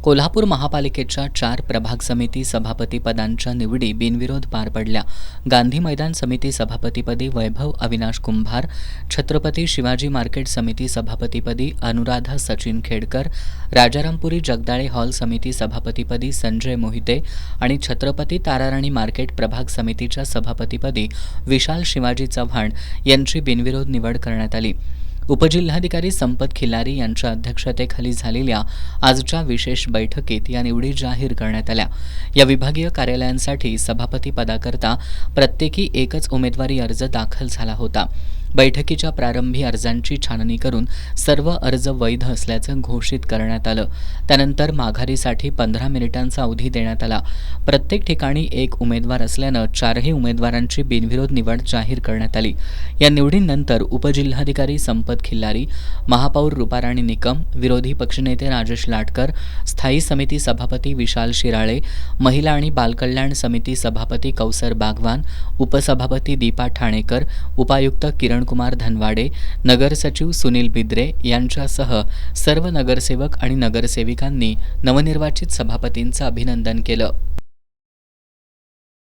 कोल्हापूर महापालिकेच्या 4 प्रभाग समिती सभापती पदांच्या निवडी बिनविरोध पार पडल्या. गांधी मैदान समिती सभापतीपदी वैभव अविनाश कुंभार, छत्रपती शिवाजी मार्केट समिती सभापतीपदी अनुराधा सचिन खेडकर, राजारामपुरी जगदाळे हॉल समिती सभापतीपदी संजय मोहिते आणि छत्रपती ताराराणी मार्केट प्रभाग समितीच्या सभापतीपदी विशाल शिवाजी चव्हाण यांची बिनविरोध निवड करण्यात आली. उपजिल्हाधिकारी संपत खिलारी यांच्या अध्यक्षतेखाली झालेल्या आजच्या विशेष बैठकीत या निवडी जाहीर करण्यात आल्या. या विभागीय कार्यालयांसाठी सभापती पदाकरता प्रत्येकी एकच उमेदवारी अर्ज दाखल झाला होता. बैठकीच्या प्रारंभी अर्जांची छाननी करून सर्व अर्ज वैध असल्याचं घोषित करण्यात आलं. त्यानंतर माघारीसाठी 15 मिनिटांचा अवधी देण्यात आला. प्रत्येक ठिकाणी एक उमेदवार असल्यानं 4ही उमेदवारांची बिनविरोध निवड जाहीर करण्यात आली. या निवडीनंतर उपजिल्हाधिकारी संपत खिल्लारी, महापौर रूपाराणी निकम, विरोधी पक्षनेते राजेश लाटकर, स्थायी समिती सभापती विशाल शिराळे, महिला आणि बालकल्याण समिती सभापती कौसर बागवान, उपसभापती दीपा ठाणेकर, उपायुक्त किरणकुमार धनवाडे, नगरसचिव सुनील बिद्रे यांच्यासह सर्व नगरसेवक आणि नगरसेविकांनी नवनिर्वाचित सभापतींचं अभिनंदन केलं.